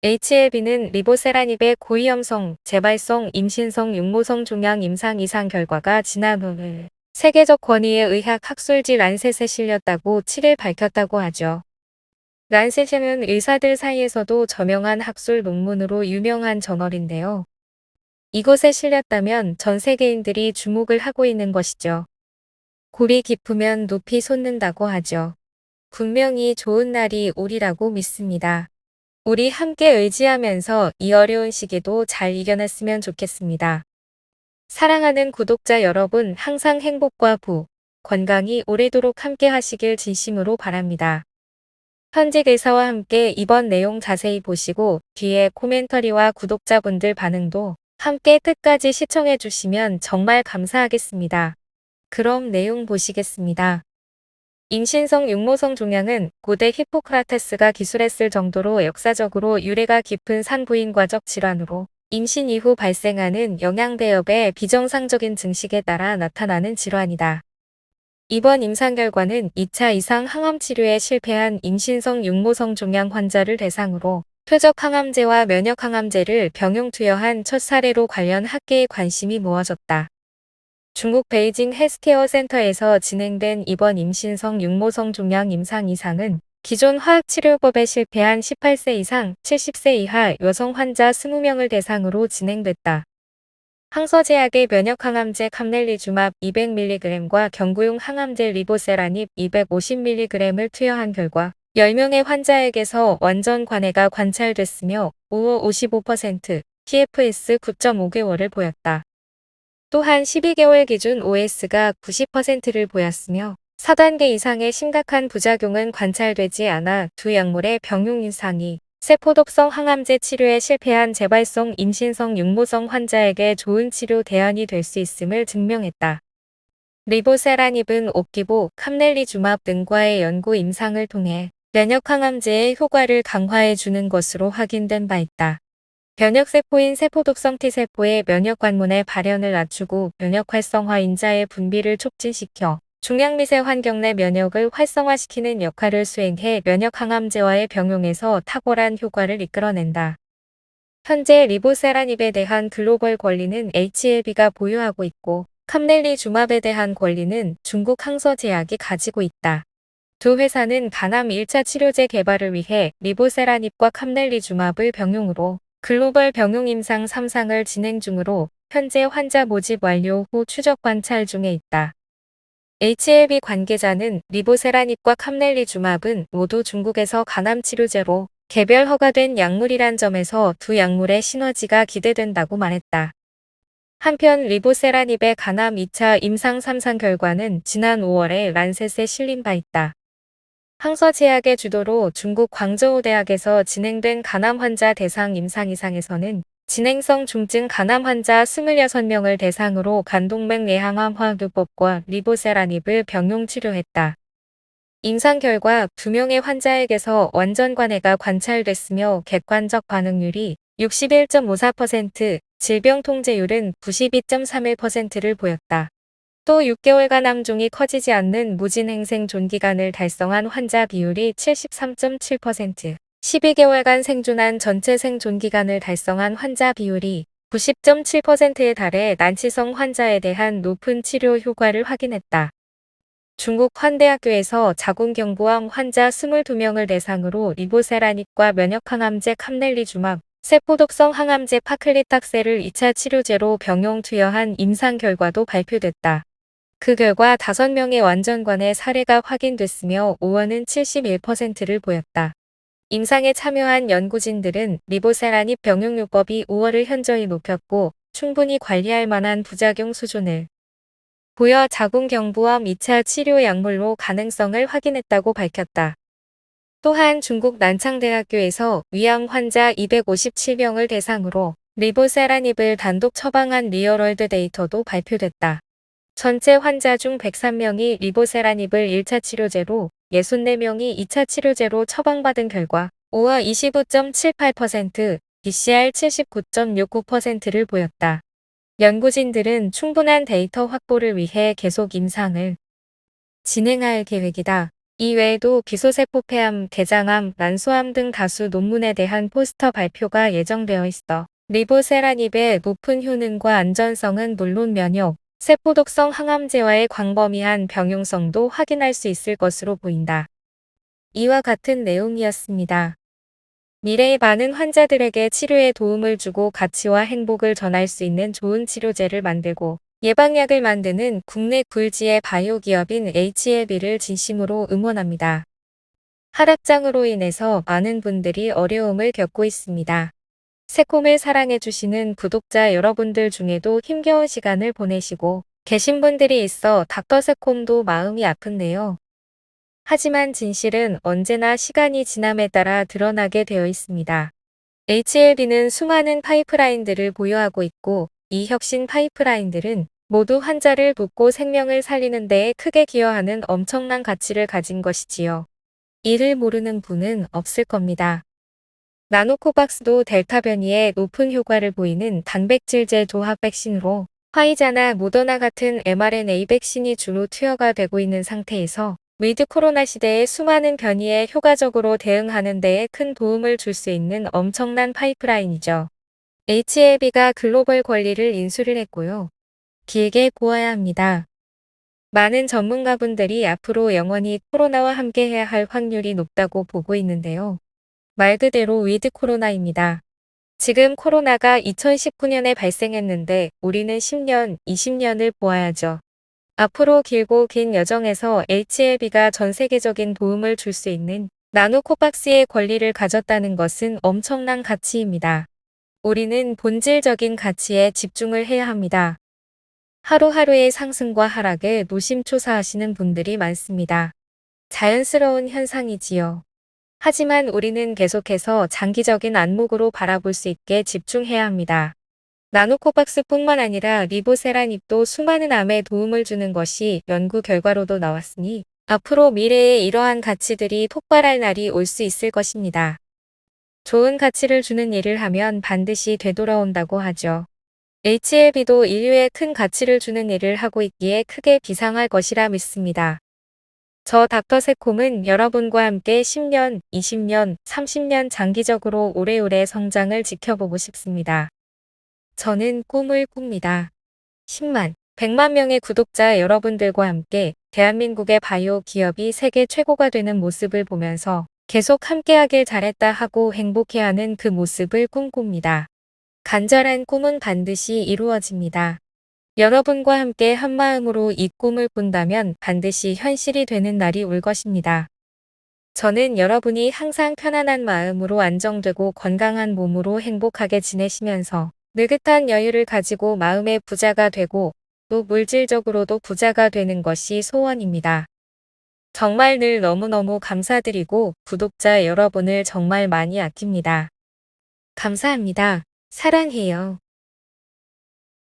HLB는 리보세라닙의 고위험성, 재발성, 임신성, 육모성 종양 임상 이상 결과가 지난 후 세계적 권위의 의학 학술지 란셋에 실렸다고 7일 밝혔다고 하죠. 란셋은 의사들 사이에서도 저명한 학술 논문으로 유명한 저널인데요. 이곳에 실렸다면 전 세계인들이 주목을 하고 있는 것이죠. 골이 깊으면 높이 솟는다고 하죠. 분명히 좋은 날이 오리라고 믿습니다. 우리 함께 의지하면서 이 어려운 시기도 잘 이겨냈으면 좋겠습니다. 사랑하는 구독자 여러분, 항상 행복과 건강이 오래도록 함께 하시길 진심으로 바랍니다. 현직 의사와 함께 이번 내용 자세히 보시고 뒤에 코멘터리와 구독자분들 반응도 함께 끝까지 시청해 주시면 정말 감사하겠습니다. 그럼 내용 보시겠습니다. 임신성 육모성 종양은 고대 히포크라테스가 기술했을 정도로 역사적으로 유래가 깊은 산부인과적 질환으로 임신 이후 발생하는 영양배협의 비정상적인 증식에 따라 나타나는 질환이다. 이번 임상 결과는 2차 이상 항암 치료에 실패한 임신성 육모성 종양 환자를 대상으로 표적 항암제와 면역 항암제를 병용 투여한 첫 사례로 관련 학계의 관심이 모아졌다. 중국 베이징 헬스케어 센터에서 진행된 이번 임신성 육모성 종양 임상 이상은 기존 화학치료법에 실패한 18세 이상 70세 이하 여성 환자 20명을 대상으로 진행됐다. 항서제약의 면역항암제 캄넬리주맙 200mg과 경구용 항암제 리보세라닙 250mg을 투여한 결과 10명의 환자에게서 완전 관해가 관찰됐으며 우어 55%, PFS 9.5개월을 보였다. 또한 12개월 기준 OS가 90%를 보였으며 4단계 이상의 심각한 부작용은 관찰되지 않아 두 약물의 병용 임상이 세포독성 항암제 치료에 실패한 재발성 임신성 육모성 환자에게 좋은 치료 대안이 될 수 있음을 증명했다. 리보세라닙은 옵기보, 캄넬리주맙 등과의 연구 임상을 통해 면역 항암제의 효과를 강화해 주는 것으로 확인된 바 있다. 면역세포인 세포독성 T세포의 면역관문의 발현을 낮추고 면역 활성화 인자의 분비를 촉진시켜 종양미세 환경 내 면역을 활성화시키는 역할을 수행해 면역항암제와의 병용에서 탁월한 효과를 이끌어낸다. 현재 리보세라닙에 대한 글로벌 권리는 HLB가 보유하고 있고 캄넬리주맙에 대한 권리는 중국 항서제약이 가지고 있다. 두 회사는 간암 1차 치료제 개발을 위해 리보세라닙과 캄넬리주맙을 병용으로 글로벌 병용 임상 3상을 진행 중으로 현재 환자 모집 완료 후 추적 관찰 중에 있다. HLB 관계자는 리보세라닙과 캄넬리주맙은 모두 중국에서 간암 치료제로 개별 허가된 약물이란 점에서 두 약물의 시너지가 기대된다고 말했다. 한편 리보세라닙의 간암 2차 임상 3상 결과는 지난 5월에 란셋에 실린 바 있다. 항서제약의 주도로 중국 광저우 대학에서 진행된 간암 환자 대상 임상 이상에서는 진행성 중증 간암 환자 26명을 대상으로 간동맥 내항암 화학요법과 리보세라닙을 병용 치료했다. 임상 결과 2명의 환자에게서 완전 관해가 관찰됐으며 객관적 반응률이 61.54%, 질병 통제율은 92.31%를 보였다. 또 6개월간 암종이 커지지 않는 무진행생 존기간을 달성한 환자 비율이 73.7%, 12개월간 생존한 전체 생존기간을 달성한 환자 비율이 90.7%에 달해 난치성 환자에 대한 높은 치료 효과를 확인했다. 중국 환대학교에서 자궁경부암 환자 22명을 대상으로 리보세라닙과 면역항암제 캄넬리주맙, 세포독성 항암제 파클리탁셀을 2차 치료제로 병용 투여한 임상 결과도 발표됐다. 그 결과 5명의 완전관해 사례가 확인됐으며 오어는 71%를 보였다. 임상에 참여한 연구진들은 리보세라닙 병용요법이 오어를 현저히 높였고 충분히 관리할 만한 부작용 수준을 보여 자궁경부암 2차 치료 약물로 가능성을 확인했다고 밝혔다. 또한 중국 난창대학교에서 위암 환자 257명을 대상으로 리보세라닙을 단독 처방한 리얼월드 데이터도 발표됐다. 전체 환자 중 103명이 리보세라닙을 1차 치료제로 64명이 2차 치료제로 처방받은 결과 오어 25.78%, BCR 79.69%를 보였다. 연구진들은 충분한 데이터 확보를 위해 계속 임상을 진행할 계획이다. 이 외에도 기소세포 폐암, 대장암, 난소암 등 다수 논문에 대한 포스터 발표가 예정되어 있어 리보세라닙의 높은 효능과 안전성은 물론 면역, 세포독성 항암제와의 광범위한 병용성도 확인할 수 있을 것으로 보인다. 이와 같은 내용이었습니다. 미래의 많은 환자들에게 치료에 도움을 주고 가치와 행복을 전할 수 있는 좋은 치료제를 만들고 예방약을 만드는 국내 굴지의 바이오 기업인 HLB를 진심으로 응원합니다. 하락장으로 인해서 많은 분들이 어려움을 겪고 있습니다. 새콤을 사랑해주시는 구독자 여러분들 중에도 힘겨운 시간을 보내시고 계신 분들이 있어 닥터새콤도 마음이 아픈데요. 하지만 진실은 언제나 시간이 지남에 따라 드러나게 되어 있습니다. HLB는 수많은 파이프라인들을 보유하고 있고 이 혁신 파이프라인들은 모두 환자를 돕고 생명을 살리는 데에 크게 기여하는 엄청난 가치를 가진 것이지요. 이를 모르는 분은 없을 겁니다. 나노코박스도 델타 변이에 높은 효과를 보이는 단백질제 조합 백신으로 화이자나 모더나 같은 mRNA 백신이 주로 투여가 되고 있는 상태에서 위드 코로나 시대의 수많은 변이에 효과적으로 대응하는 데에 큰 도움을 줄 수 있는 엄청난 파이프라인이죠. HLB가 글로벌 권리를 인수를 했고요. 길게 보아야 합니다. 많은 전문가분들이 앞으로 영원히 코로나와 함께해야 할 확률이 높다고 보고 있는데요. 말 그대로 위드 코로나입니다. 지금 코로나가 2019년에 발생했는데 우리는 10년, 20년을 보아야죠. 앞으로 길고 긴 여정에서 HLB가 전 세계적인 도움을 줄 수 있는 나노코박스의 권리를 가졌다는 것은 엄청난 가치입니다. 우리는 본질적인 가치에 집중을 해야 합니다. 하루하루의 상승과 하락에 노심초사하시는 분들이 많습니다. 자연스러운 현상이지요. 하지만 우리는 계속해서 장기적인 안목으로 바라볼 수 있게 집중해야 합니다. 나노코박스뿐만 아니라 리보세라닙도 수많은 암에 도움을 주는 것이 연구 결과로도 나왔으니 앞으로 미래에 이러한 가치들이 폭발할 날이 올 수 있을 것입니다. 좋은 가치를 주는 일을 하면 반드시 되돌아온다고 하죠. HLB도 인류에 큰 가치를 주는 일을 하고 있기에 크게 비상할 것이라 믿습니다. 저 닥터새콤은 여러분과 함께 10년, 20년, 30년 장기적으로 오래오래 성장을 지켜보고 싶습니다. 저는 꿈을 꿉니다. 10만, 100만 명의 구독자 여러분들과 함께 대한민국의 바이오 기업이 세계 최고가 되는 모습을 보면서 계속 함께하길 잘했다 하고 행복해하는 그 모습을 꿈꿉니다. 간절한 꿈은 반드시 이루어집니다. 여러분과 함께 한마음으로 이 꿈을 꾼다면 반드시 현실이 되는 날이 올 것입니다. 저는 여러분이 항상 편안한 마음으로 안정되고 건강한 몸으로 행복하게 지내시면서 느긋한 여유를 가지고 마음의 부자가 되고 또 물질적으로도 부자가 되는 것이 소원입니다. 정말 늘 너무너무 감사드리고 구독자 여러분을 정말 많이 아낍니다. 감사합니다. 사랑해요.